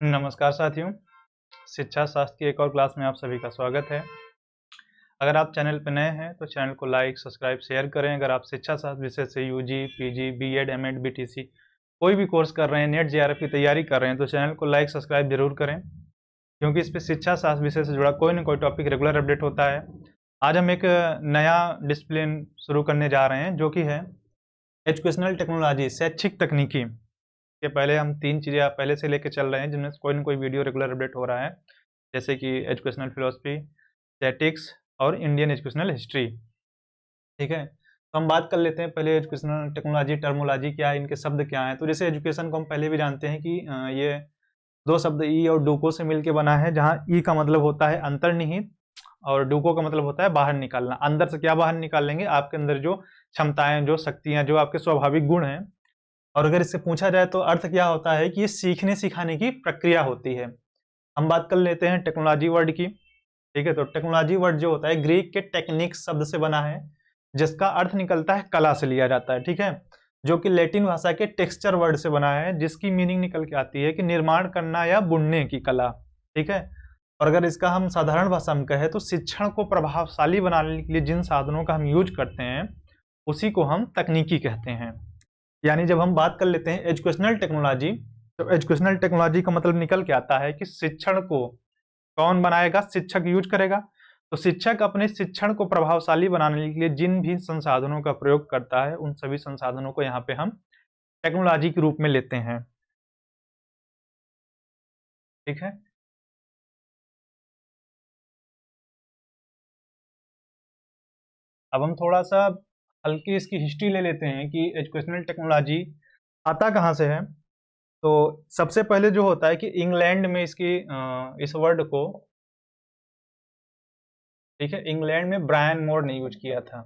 नमस्कार साथियों, शिक्षा शास्त्र की एक और क्लास में आप सभी का स्वागत है। अगर आप चैनल पर नए हैं तो चैनल को लाइक, सब्सक्राइब, शेयर करें। अगर आप शिक्षा शास्त्र विषय से UG, PG, BEd, MEd, BTC कोई भी कोर्स कर रहे हैं, नेट जेआरएफ की तैयारी कर रहे हैं तो चैनल को लाइक, सब्सक्राइब जरूर करें, क्योंकि इस पर शिक्षा शास्त्र विषय से जुड़ा कोई ना कोई टॉपिक रेगुलर अपडेट होता है। आज हम एक नया डिसिप्लिन शुरू करने जा रहे हैं जो कि है एजुकेशनल टेक्नोलॉजी, शैक्षिक तकनीकी। के पहले हम 3 चीज़ें आप पहले से लेके चल रहे हैं, जिनमें कोई ना कोई वीडियो रेगुलर अपडेट हो रहा है, जैसे कि एजुकेशनल फिलोसफी, स्टैटिक्स और इंडियन एजुकेशनल हिस्ट्री। ठीक है, तो हम बात कर लेते हैं पहले एजुकेशनल टेक्नोलॉजी, टर्मोलॉजी क्या है, इनके शब्द क्या हैं। तो जैसे एजुकेशन को हम पहले भी जानते हैं कि ये दो शब्द ई और डूको से मिलकर बना है, जहाँ ई का मतलब होता है अंतर्निहित और डूको का मतलब होता है बाहर निकालना। अंदर से क्या बाहर निकाल लेंगे, आपके अंदर जो क्षमताएं, जो शक्तियां, जो आपके स्वाभाविक गुण हैं। और अगर इससे पूछा जाए तो अर्थ क्या होता है कि ये सीखने सिखाने की प्रक्रिया होती है। हम बात कर लेते हैं टेक्नोलॉजी वर्ड की। ठीक है, तो टेक्नोलॉजी वर्ड जो होता है ग्रीक के टेक्निक शब्द से बना है, जिसका अर्थ निकलता है कला से लिया जाता है। ठीक है, जो कि लैटिन भाषा के टेक्सचर वर्ड से बना है, जिसकी मीनिंग निकल के आती है कि निर्माण करना या बुनने की कला। ठीक है, और अगर इसका हम साधारण भाषा में कहें तो शिक्षण को प्रभावशाली बनाने के लिए जिन साधनों का हम यूज करते हैं उसी को हम तकनीकी कहते हैं। यानी जब हम बात कर लेते हैं एजुकेशनल टेक्नोलॉजी, तो एजुकेशनल टेक्नोलॉजी का मतलब निकल के आता है कि शिक्षण को कौन बनाएगा, शिक्षक यूज करेगा। तो शिक्षक अपने शिक्षण को प्रभावशाली बनाने के लिए जिन भी संसाधनों का प्रयोग करता है, उन सभी संसाधनों को यहाँ पे हम टेक्नोलॉजी के रूप में लेते हैं। ठीक है, अब हम थोड़ा सा हल्की इसकी हिस्ट्री ले लेते हैं कि एजुकेशनल टेक्नोलॉजी आता कहाँ से है। तो सबसे पहले जो होता है कि इंग्लैंड में इस वर्ड को, ठीक है, इंग्लैंड में ब्रायन मोर ने यूज किया था।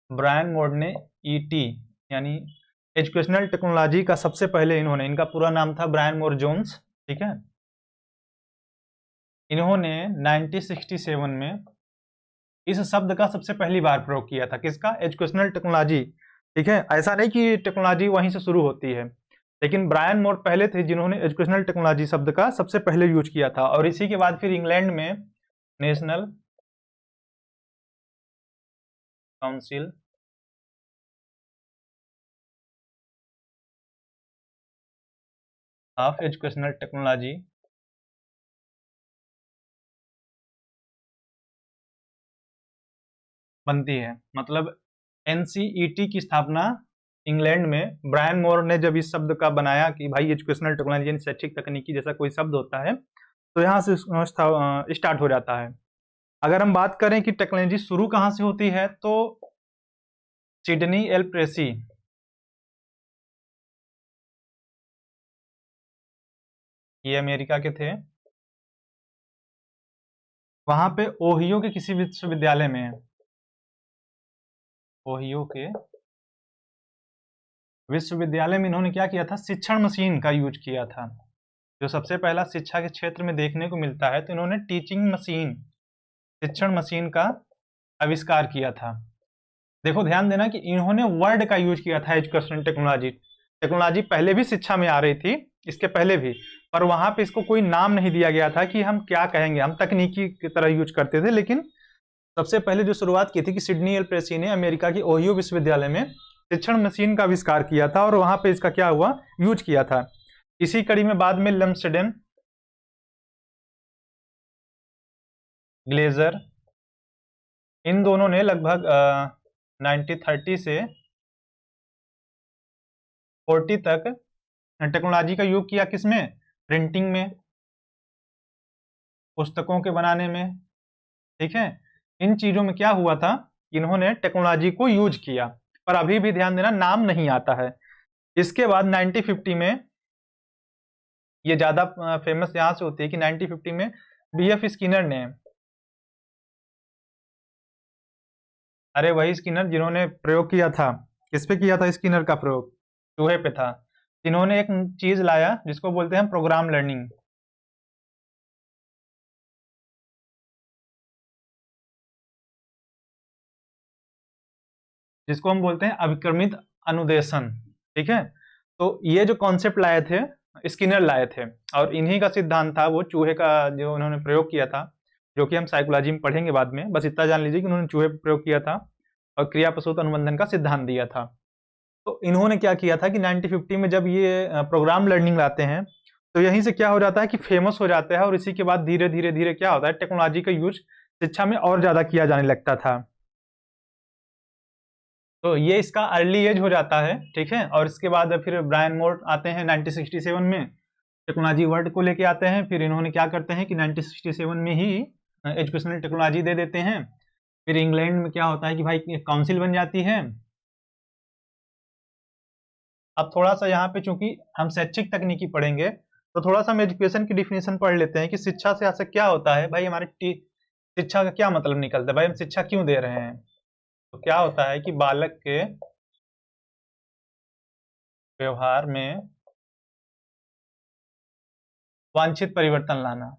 ब्रायन मोर ने ईटी यानी एजुकेशनल टेक्नोलॉजी का सबसे पहले इनका पूरा नाम था ब्रायन मोर जोन्स। ठीक है, इन्होंने 1967 में इस शब्द का सबसे पहली बार प्रयोग किया था। किसका? Educational technology. ठीक है, ऐसा नहीं कि टेक्नोलॉजी वहीं से शुरू होती है, लेकिन ब्रायन मोर पहले थे जिन्होंने एजुकेशनल टेक्नोलॉजी शब्द का सबसे पहले यूज किया था। और इसी के बाद फिर इंग्लैंड में national council of educational technology बनती है। मतलब एनसीईटी की स्थापना इंग्लैंड में ब्रायन मोर ने जब इस शब्द का बनाया कि भाई एजुकेशनल टेक्नोलॉजी शैक्षिक तकनीकी जैसा कोई शब्द होता है, तो यहाँ से स्टार्ट हो जाता है। अगर हम बात करें कि टेक्नोलॉजी शुरू कहाँ से होती है, तो सिडनी एल प्रेसी, ये अमेरिका के थे, वहां पे ओहियो के किसी विश्वविद्यालय में, ओहियो के विश्वविद्यालय में इन्होंने क्या किया था, शिक्षण मशीन का यूज किया था। जो सबसे पहला शिक्षा के क्षेत्र में देखने को मिलता है, तो इन्होंने टीचिंग मशीन, शिक्षण मशीन का आविष्कार किया था। देखो ध्यान देना कि इन्होंने वर्ड का यूज किया था एजुकेशनल टेक्नोलॉजी। टेक्नोलॉजी पहले भी शिक्षा में आ रही थी, इसके पहले भी, पर वहां पे इसको कोई नाम नहीं दिया गया था कि हम क्या कहेंगे, हम तकनीकी की तरह यूज करते थे। लेकिन सबसे पहले जो शुरुआत की थी कि सिडनी एल प्रेसी ने अमेरिका के ओहियो विश्वविद्यालय में शिक्षण मशीन का आविष्कार किया था, और वहां पे इसका क्या हुआ, यूज किया था। इसी कड़ी में बाद में लम्सडेन, ग्लेजर, इन दोनों ने लगभग 1930 से 40 तक टेक्नोलॉजी का यूज किया। किसमें? प्रिंटिंग में, पुस्तकों के बनाने में। ठीक है, इन चीजों में क्या हुआ था, इन्होंने टेक्नोलॉजी को यूज किया, पर अभी भी ध्यान देना नाम नहीं आता है। इसके बाद 1950 में, ये ज्यादा फेमस यहां से होती है कि 1950 में बीएफ स्किनर ने, अरे वही स्किनर जिन्होंने प्रयोग किया था, किस पे किया था स्किनर का प्रयोग? चूहे पे था। इन्होंने एक चीज लाया जिसको बोलते हैं प्रोग्राम लर्निंग, जिसको हम बोलते हैं अभिक्रमित अनुदेशन। ठीक है, तो ये जो कॉन्सेप्ट लाए थे स्किनर लाए थे, और इन्हीं का सिद्धांत था, वो चूहे का जो उन्होंने प्रयोग किया था, जो कि हम साइकोलॉजी में पढ़ेंगे बाद में। बस इतना जान लीजिए कि उन्होंने चूहे पर प्रयोग किया था और क्रिया प्रसूत अनुबंधन का सिद्धांत दिया था। तो इन्होंने क्या किया था कि 1950 में जब ये प्रोग्राम लर्निंग लाते हैं, तो यहीं से क्या हो जाता है कि फेमस हो जाता है, और इसी के बाद धीरे धीरे धीरे क्या होता है, टेक्नोलॉजी का यूज शिक्षा में और ज्यादा किया जाने लगता था। तो ये इसका अर्ली एज हो जाता है, ठीक है। और इसके बाद फिर ब्रायन मोर आते हैं 1967 में, टेक्नोलॉजी वर्ड को लेके आते हैं। फिर इन्होंने क्या करते हैं कि 1967 में ही एजुकेशनल टेक्नोलॉजी दे देते हैं। फिर इंग्लैंड में क्या होता है कि भाई काउंसिल बन जाती है। अब थोड़ा सा यहाँ पे चूंकि हम शैक्षिक तकनीकी पढ़ेंगे, तो थोड़ा सा हम एजुकेशन की डिफिनेशन पढ़ लेते हैं कि शिक्षा से ऐसा क्या होता है भाई, हमारे शिक्षा का क्या मतलब निकलता है, भाई हम शिक्षा क्यों दे रहे हैं। तो क्या होता है कि बालक के व्यवहार में वांछित परिवर्तन लाना।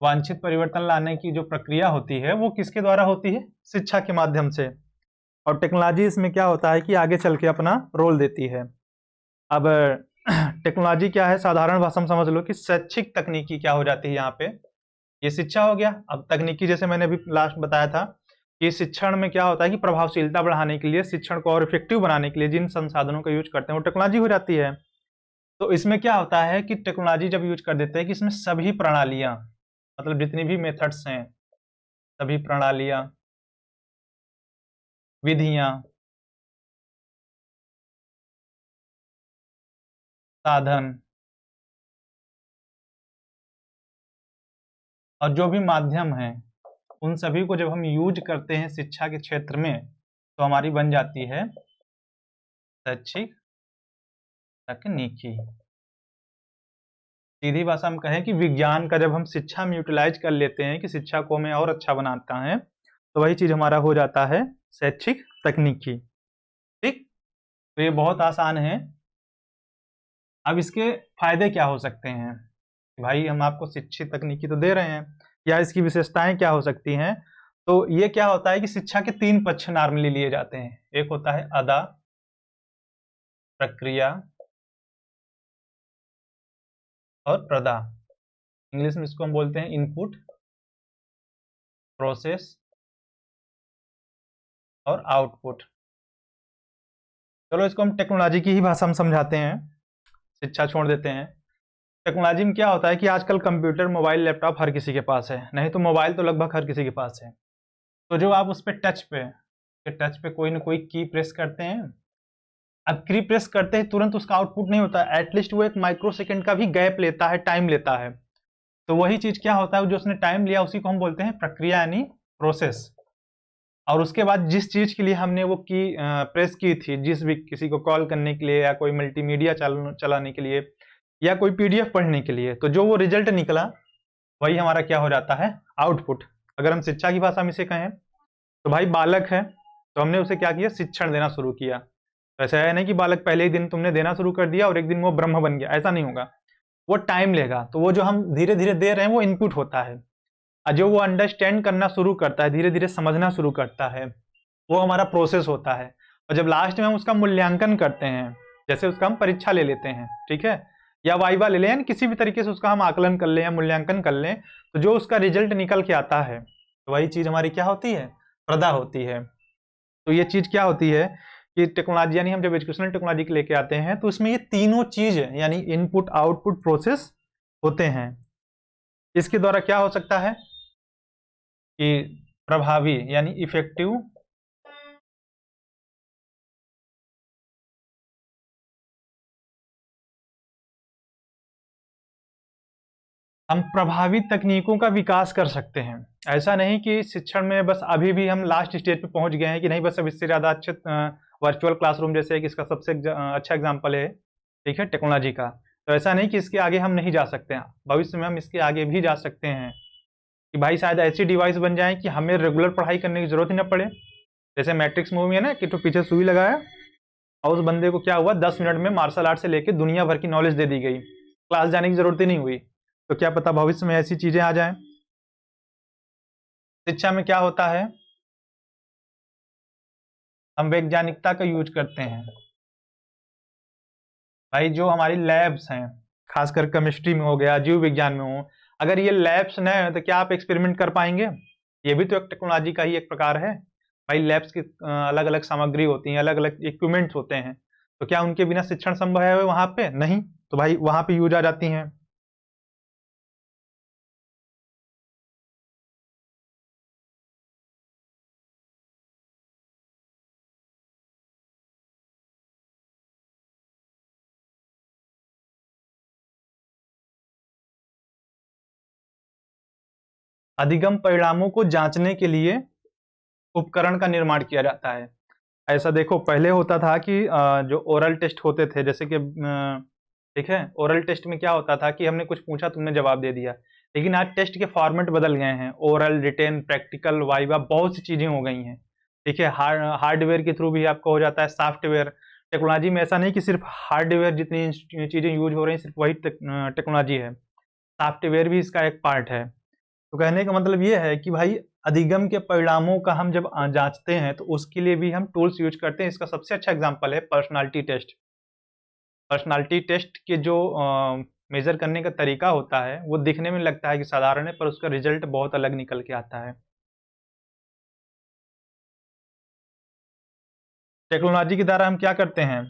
वांछित परिवर्तन लाने की जो प्रक्रिया होती है वो किसके द्वारा होती है, शिक्षा के माध्यम से। और टेक्नोलॉजी इसमें क्या होता है कि आगे चल के अपना रोल देती है। अब टेक्नोलॉजी क्या है, साधारण भाषा में समझ लो कि शैक्षिक तकनीकी क्या हो जाती है यहाँ पे, ये शिक्षा हो गया। अब तकनीकी जैसे मैंने अभी लास्ट बताया था कि शिक्षण में क्या होता है कि प्रभावशीलता बढ़ाने के लिए, शिक्षण को और इफेक्टिव बनाने के लिए जिन संसाधनों का यूज करते हैं वो टेक्नोलॉजी हो जाती है। तो इसमें क्या होता है कि टेक्नोलॉजी जब यूज कर देते हैं कि इसमें सभी प्रणालियां, मतलब जितनी भी मेथड्स हैं, सभी प्रणालियां, विधियां, साधन और जो भी माध्यम है, उन सभी को जब हम यूज करते हैं शिक्षा के क्षेत्र में, तो हमारी बन जाती है शैक्षिक तकनीकी। सीधी भाषा में कहें कि विज्ञान का जब हम शिक्षा में यूटिलाइज कर लेते हैं कि शिक्षा को हमें और अच्छा बनाता है, तो वही चीज हमारा हो जाता है शैक्षिक तकनीकी। ठीक, तो ये बहुत आसान है। अब इसके फायदे क्या हो सकते हैं, भाई हम आपको शिक्षित तकनीकी तो दे रहे हैं, या इसकी विशेषताएं क्या हो सकती हैं। तो ये क्या होता है कि शिक्षा के 3 पक्ष नॉर्मली लिए जाते हैं। एक होता है अदा, प्रक्रिया और प्रदा। इंग्लिश में इसको हम बोलते हैं इनपुट, प्रोसेस और आउटपुट। चलो इसको हम टेक्नोलॉजी की ही भाषा में समझाते हैं, शिक्षा छोड़ देते हैं। टेक्नोलॉजी में क्या होता है कि आजकल कंप्यूटर, मोबाइल, लैपटॉप हर किसी के पास है, नहीं तो मोबाइल तो लगभग हर किसी के पास है। तो जो आप उस पर टच पे कोई ना कोई की प्रेस करते हैं। अब की प्रेस करते हैं तुरंत उसका आउटपुट नहीं होता, एटलीस्ट वो एक माइक्रो सेकेंड का भी गैप लेता है, टाइम लेता है। तो वही चीज क्या होता है, जो उसने टाइम लिया उसी को हम बोलते हैं प्रक्रिया, यानी प्रोसेस। और उसके बाद जिस चीज के लिए हमने वो की प्रेस की थी, जिस भी किसी को कॉल करने के लिए, या कोई मल्टीमीडिया चलाने के लिए, या कोई पीडीएफ पढ़ने के लिए, तो जो वो रिजल्ट निकला वही हमारा क्या हो जाता है, आउटपुट। अगर हम शिक्षा की भाषा में इसे कहें तो भाई बालक है, तो हमने उसे क्या किया, शिक्षण देना शुरू किया। तो ऐसा है नहीं कि बालक पहले ही दिन तुमने देना शुरू कर दिया और एक दिन वो ब्रह्म बन गया, ऐसा नहीं होगा, वो टाइम लेगा। तो वो जो हम धीरे धीरे दे रहे हैं वो इनपुट होता है, और जो वो अंडरस्टैंड करना शुरू करता है, धीरे धीरे समझना शुरू करता है, वो हमारा प्रोसेस होता है। और जब लास्ट में हम उसका मूल्यांकन करते हैं, जैसे उसका हम परीक्षा ले लेते हैं, ठीक है, या वाइवा ले लें, किसी भी तरीके से उसका हम आकलन कर लें या मूल्यांकन कर लें, तो जो उसका रिजल्ट निकल के आता है, तो वही चीज हमारी क्या होती है, प्रदा होती है। तो ये चीज क्या होती है कि टेक्नोलॉजी, यानी हम जब एजुकेशनल टेक्नोलॉजी लेके आते हैं, तो उसमें ये तीनों चीज यानी इनपुट, आउटपुट, प्रोसेस होते हैं। इसके द्वारा क्या हो सकता है कि प्रभावी यानी इफेक्टिव हम प्रभावी तकनीकों का विकास कर सकते हैं। ऐसा नहीं कि शिक्षण में बस अभी भी हम लास्ट स्टेज पे पहुंच गए हैं कि नहीं, बस अब इससे ज़्यादा अच्छे वर्चुअल क्लासरूम जैसे कि इसका सबसे अच्छा एग्जांपल है, ठीक है, टेक्नोलॉजी का। तो ऐसा नहीं कि इसके आगे हम नहीं जा सकते हैं, भविष्य में हम इसके आगे भी जा सकते हैं कि भाई शायद ऐसी डिवाइस बन जाए कि हमें रेगुलर पढ़ाई करने की जरूरत ही न पड़े। जैसे मैट्रिक्स मूवी है ना, कि तो पीछे सुई लगाया और उस बंदे को क्या हुआ, 10 मिनट में मार्शल आर्ट से लेकर दुनिया भर की नॉलेज दे दी गई, क्लास जाने की जरूरत ही नहीं हुई। तो क्या पता भविष्य में ऐसी चीजें आ जाएं। शिक्षा में क्या होता है, हम वैज्ञानिकता का यूज करते हैं, भाई जो हमारी लैब्स हैं, खासकर केमिस्ट्री में हो गया, जीव विज्ञान में हो, अगर ये लैब्स न है तो क्या आप एक्सपेरिमेंट कर पाएंगे? ये भी तो एक टेक्नोलॉजी का ही एक प्रकार है भाई। लैब्स की अलग अलग सामग्री होती है, अलग अलग इक्विपमेंट्स होते हैं, तो क्या उनके बिना शिक्षण संभव है वहां पे? नहीं। तो भाई वहां पे यूज आ जाती हैं। अधिगम परिणामों को जांचने के लिए उपकरण का निर्माण किया जाता है। ऐसा देखो, पहले होता था कि जो ओरल टेस्ट होते थे, जैसे कि ठीक है, ओरल टेस्ट में क्या होता था कि हमने कुछ पूछा, तुमने जवाब दे दिया। लेकिन आज टेस्ट के फॉर्मेट बदल गए हैं, ओरल, रिटेन, प्रैक्टिकल, वाइवा, बहुत सी चीजें हो गई हैं। ठीक है, हार्डवेयर के थ्रू भी आपको हो जाता है, सॉफ्टवेयर। टेक्नोलॉजी में ऐसा नहीं कि सिर्फ हार्डवेयर जितनी चीजें यूज हो रही हैं सिर्फ वही टेक्नोलॉजी है, सॉफ्टवेयर भी इसका एक पार्ट है। तो कहने का मतलब ये है कि भाई अधिगम के परिणामों का हम जब जांचते हैं तो उसके लिए भी हम टूल्स यूज करते हैं। इसका सबसे अच्छा एग्जांपल है पर्सनालिटी टेस्ट। पर्सनालिटी टेस्ट के जो मेजर करने का तरीका होता है वो दिखने में लगता है कि साधारण है, पर उसका रिजल्ट बहुत अलग निकल के आता है। टेक्नोलॉजी के द्वारा हम क्या करते हैं?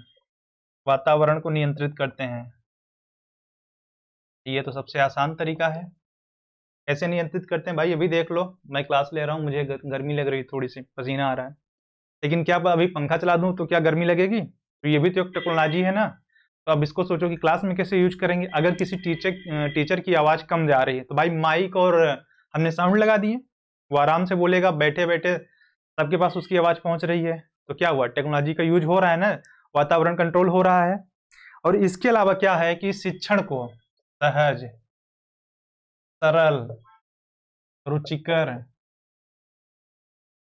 वातावरण को नियंत्रित करते हैं। ये तो सबसे आसान तरीका है। कैसे नियंत्रित करते हैं भाई? अभी देख लो, मैं क्लास ले रहा हूँ, मुझे गर्मी लग रही है, थोड़ी सी पसीना आ रहा है, लेकिन क्या अभी पंखा चला दूं तो क्या गर्मी लगेगी? तो ये भी तो एक टेक्नोलॉजी है ना। तो अब इसको सोचो कि क्लास में कैसे यूज करेंगे। अगर किसी टीचर की आवाज कम जा रही है तो भाई माइक और हमने साउंड लगा दिए, वो आराम से बोलेगा, बैठे बैठे सबके पास उसकी आवाज पहुंच रही है। तो क्या हुआ? टेक्नोलॉजी का यूज हो रहा है ना, वातावरण कंट्रोल हो रहा है। और इसके अलावा क्या है कि शिक्षण को सहज, सरल, रुचिकर,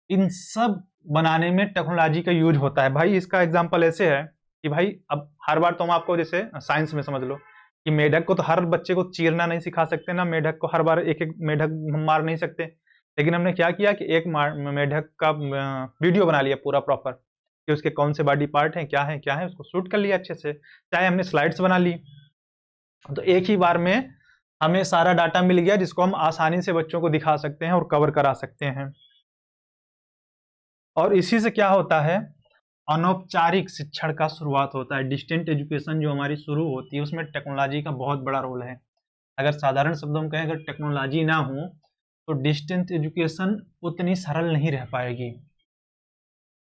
इन सब बनाने में टेक्नोलॉजी का यूज होता है। भाई इसका एग्जांपल ऐसे है कि भाई अब हर बार तो हम आपको, जैसे साइंस में समझ लो कि मेढक को तो हर बच्चे को चीरना नहीं सिखा सकते ना, मेढक को हर बार एक एक मेढक हम मार नहीं सकते। लेकिन हमने क्या किया कि एक मेढक का वीडियो बना लिया पूरा प्रॉपर, कि उसके कौन से बॉडी पार्ट हैं, क्या है, उसको शूट कर लिया अच्छे से। चाहे हमने स्लाइड्स बना ली, तो एक ही बार में हमें सारा डाटा मिल गया जिसको हम आसानी से बच्चों को दिखा सकते हैं और कवर करा सकते हैं। और इसी से क्या होता है, अनौपचारिक शिक्षण का शुरुआत होता है। डिस्टेंट एजुकेशन जो हमारी शुरू होती है उसमें टेक्नोलॉजी का बहुत बड़ा रोल है। अगर साधारण शब्दों में कहें, अगर टेक्नोलॉजी ना हो तो डिस्टेंस एजुकेशन उतनी सरल नहीं रह पाएगी।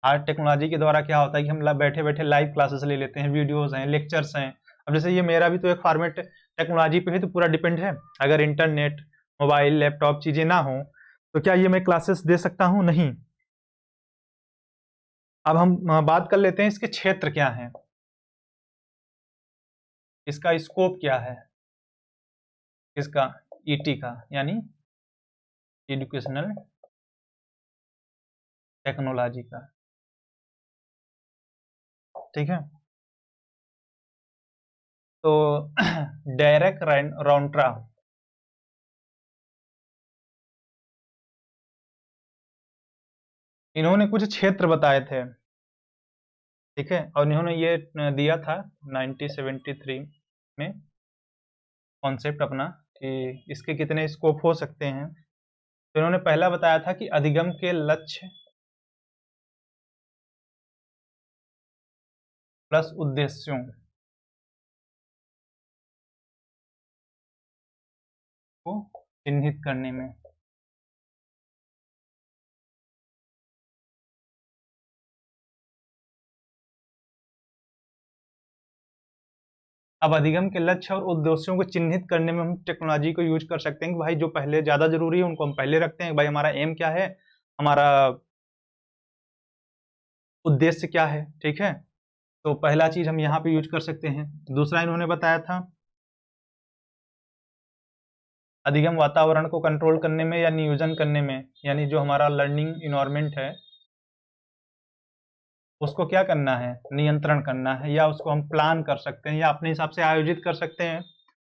आज टेक्नोलॉजी के द्वारा क्या होता है कि हम बैठे बैठे लाइव क्लासेस ले लेते हैं, वीडियोस हैं, लेक्चर्स हैं। अब जैसे ये मेरा भी तो एक फॉर्मेट टेक्नोलॉजी पे ही तो पूरा डिपेंड है। अगर इंटरनेट, मोबाइल, लैपटॉप चीजें ना हो तो क्या ये मैं क्लासेस दे सकता हूँ? नहीं। अब हम बात कर लेते हैं इसके क्षेत्र क्या हैं, इसका स्कोप क्या है, इसका ईटी का यानी एजुकेशनल टेक्नोलॉजी का। ठीक है, तो डेरेक राउंट्रा, इन्होंने कुछ क्षेत्र बताए थे। ठीक है, और इन्होंने ये दिया था 1973 में कॉन्सेप्ट अपना कि इसके कितने स्कोप हो सकते हैं। तो इन्होंने पहला बताया था कि अधिगम के लक्ष्य प्लस उद्देश्यों को चिन्हित करने में। अब अधिगम के लक्ष्य और उद्देश्यों को चिन्हित करने में हम टेक्नोलॉजी को यूज कर सकते हैं कि भाई जो पहले ज्यादा जरूरी है उनको हम पहले रखते हैं। भाई हमारा एम क्या है, हमारा उद्देश्य क्या है। ठीक है, तो पहला चीज हम यहाँ पे यूज कर सकते हैं। दूसरा इन्होंने बताया था अधिगम वातावरण को कंट्रोल करने में या नियोजन करने में, यानी जो हमारा लर्निंग इन्वायरमेंट है उसको क्या करना है, नियंत्रण करना है, या उसको हम प्लान कर सकते हैं या अपने हिसाब से आयोजित कर सकते हैं।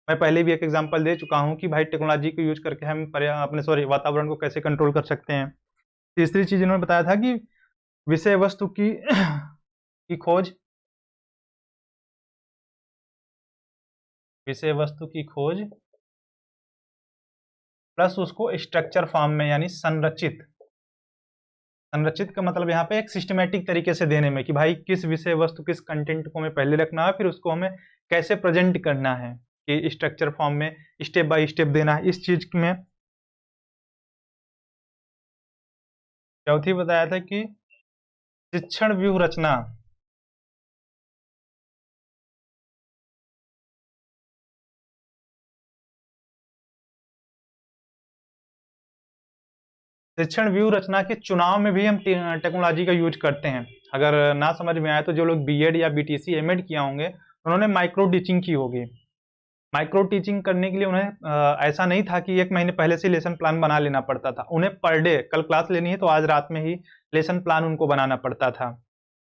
मैं पहले भी एक एग्जांपल दे चुका हूं कि भाई टेक्नोलॉजी को यूज करके हम अपने वातावरण को कैसे कंट्रोल कर सकते हैं। तीसरी चीज इन्होंने बताया था कि विषय वस्तु की की खोज विषय वस्तु की खोज प्लस उसको स्ट्रक्चर फॉर्म में यानी संरचित। संरचित का मतलब यहाँ पे एक सिस्टमेटिक तरीके से देने में कि भाई किस विषय वस्तु किस कंटेंट को हमें पहले रखना है, फिर उसको हमें कैसे प्रेजेंट करना है कि स्ट्रक्चर फॉर्म में स्टेप बाय स्टेप देना है इस चीज में। चौथी बताया था कि शिक्षण व्यूह रचना। शिक्षण व्यू रचना के चुनाव में भी हम टेक्नोलॉजी का यूज करते हैं। अगर ना समझ में आए तो जो लोग बीएड या बीटीसी एमएड किया होंगे उन्होंने माइक्रो टीचिंग की होगी। माइक्रो टीचिंग करने के लिए उन्हें ऐसा नहीं था कि 1 महीने पहले से लेसन प्लान बना लेना पड़ता था। उन्हें पर डे कल क्लास लेनी है तो आज रात में ही लेसन प्लान उनको बनाना पड़ता था।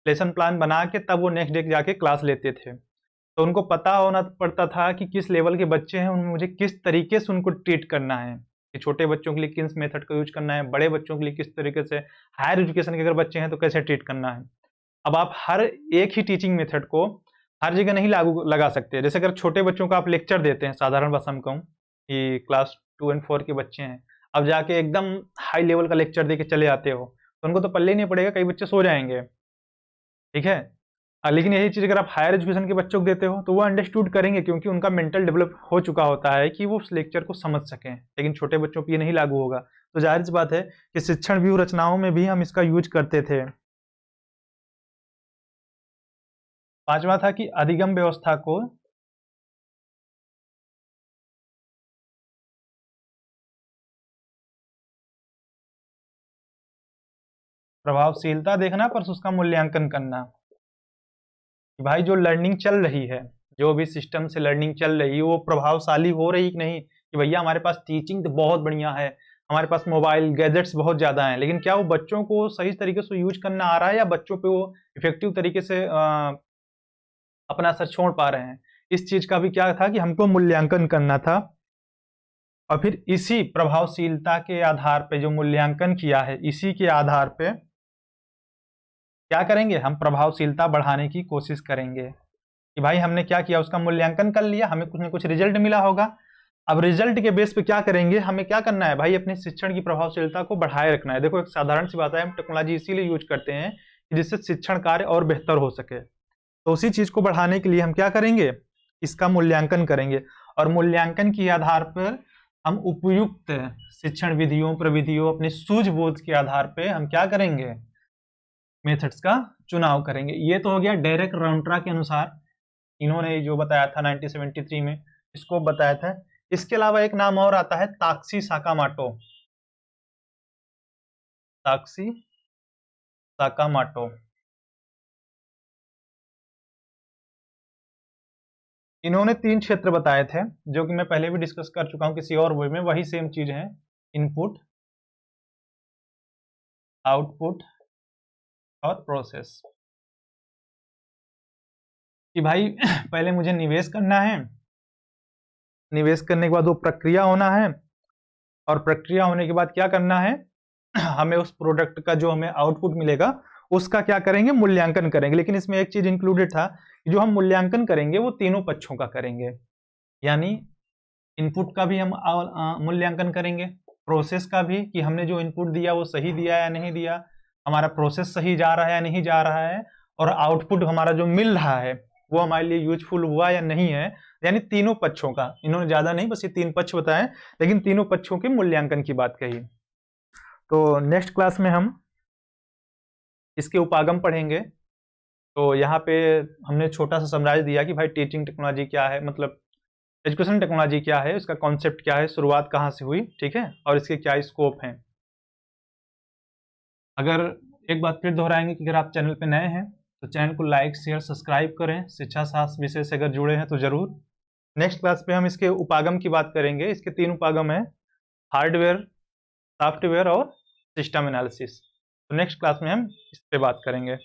लेसन प्लान बना के तब वो नेक्स्ट डे जाके क्लास लेते थे। तो उनको पता होना पड़ता था कि किस लेवल के बच्चे हैं, उनमें मुझे किस तरीके से उनको ट्रीट करना है कि छोटे बच्चों के लिए किस मेथड का यूज करना है, बड़े बच्चों के लिए किस तरीके से, हायर एजुकेशन के अगर बच्चे हैं तो कैसे ट्रीट करना है। अब आप हर एक ही टीचिंग मेथड को हर जगह नहीं लागू लगा सकते। जैसे अगर छोटे बच्चों को आप लेक्चर देते हैं, साधारण भाषा में कहूँ कि क्लास 2 और 4 के बच्चे हैं, अब जाके एकदम हाई लेवल का लेक्चर दे के चले आते हो तो उनको तो पल्ले नहीं पड़ेगा, कई बच्चे सो जाएंगे, ठीक है। लेकिन यही चीज़ अगर आप हायर एजुकेशन के बच्चों को देते हो तो वो अंडरस्टूड करेंगे क्योंकि उनका मेंटल डेवलप हो चुका होता है कि वो उस लेक्चर को समझ सकें। लेकिन छोटे बच्चों पर ये नहीं लागू होगा। तो जाहिर सी बात है कि शिक्षण व्यूह रचनाओं में भी हम इसका यूज करते थे। 5वां था कि अधिगम व्यवस्था को प्रभावशीलता देखना पर उसका मूल्यांकन करना कि भाई जो लर्निंग चल रही है, जो भी सिस्टम से लर्निंग चल रही है वो प्रभावशाली हो रही कि नहीं। कि भैया हमारे पास टीचिंग तो बहुत बढ़िया है, हमारे पास मोबाइल गैजेट्स बहुत ज़्यादा हैं, लेकिन क्या वो बच्चों को सही तरीके से यूज करना आ रहा है या बच्चों पे वो इफेक्टिव तरीके से अपना असर छोड़ पा रहे हैं। इस चीज़ का भी क्या था कि हमको मूल्यांकन करना था। और फिर इसी प्रभावशीलता के आधार पे जो मूल्यांकन किया है, इसी के आधार पे क्या करेंगे, हम प्रभावशीलता बढ़ाने की कोशिश करेंगे कि भाई हमने क्या किया, उसका मूल्यांकन कर लिया, हमें कुछ न कुछ रिजल्ट मिला होगा। अब रिजल्ट के बेस पे क्या करेंगे, हमें क्या करना है भाई, अपने शिक्षण की प्रभावशीलता को बढ़ाए रखना है। देखो एक साधारण सी बात है, हम टेक्नोलॉजी इसीलिए यूज करते हैं कि जिससे शिक्षण कार्य और बेहतर हो सके। तो उसी चीज को बढ़ाने के लिए हम क्या करेंगे, इसका मूल्यांकन करेंगे। और मूल्यांकन के आधार पर हम उपयुक्त शिक्षण विधियों प्रविधियों अपनी सूझबूझ के आधार पर हम क्या करेंगे, मेथड्स का चुनाव करेंगे। ये तो हो गया डेरेक राउंट्रा के अनुसार, इन्होंने जो बताया था 1973 में, इसको बताया था। इसके अलावा एक नाम और आता है ताक्सी साकामाटो। ताक्सी साकामाटो, इन्होंने 3 क्षेत्र बताए थे जो कि मैं पहले भी डिस्कस कर चुका हूं किसी और वे में, वही सेम चीज है, इनपुट, आउटपुट और प्रोसेस। कि भाई पहले मुझे निवेश करना है, निवेश करने के बाद वो प्रक्रिया होना है, और प्रक्रिया होने के बाद क्या करना है, हमें उस प्रोडक्ट का जो हमें आउटपुट मिलेगा उसका क्या करेंगे, मूल्यांकन करेंगे। लेकिन इसमें एक चीज इंक्लूडेड था, जो हम मूल्यांकन करेंगे वो तीनों पक्षों का करेंगे। यानी इनपुट का भी हम मूल्यांकन करेंगे, प्रोसेस का भी कि हमने जो इनपुट दिया वो सही दिया या नहीं दिया, हमारा प्रोसेस सही जा रहा है या नहीं जा रहा है, और आउटपुट हमारा जो मिल रहा है वो हमारे लिए यूजफुल हुआ या नहीं है। यानी तीनों पक्षों का, इन्होंने ज्यादा नहीं बस ये 3 पक्ष बताए, लेकिन तीनों पक्षों के मूल्यांकन की बात कही। तो नेक्स्ट क्लास में हम इसके उपागम पढ़ेंगे। तो यहाँ पे हमने छोटा सा समराइज दिया कि भाई टीचिंग टेक्नोलॉजी क्या है, मतलब एजुकेशन टेक्नोलॉजी क्या है, इसका कॉन्सेप्ट क्या है, शुरुआत कहाँ से हुई, ठीक है, और इसके क्या स्कोप हैं। अगर एक बात फिर दोहराएंगे कि अगर आप चैनल पे नए हैं तो चैनल को लाइक शेयर सब्सक्राइब करें। शिक्षा शास्त्र विषय से अगर जुड़े हैं तो जरूर। नेक्स्ट क्लास पे हम इसके उपागम की बात करेंगे। इसके 3 उपागम है, हार्डवेयर, सॉफ्टवेयर और सिस्टम एनालिसिस। तो नेक्स्ट क्लास में हम इस पे बात करेंगे।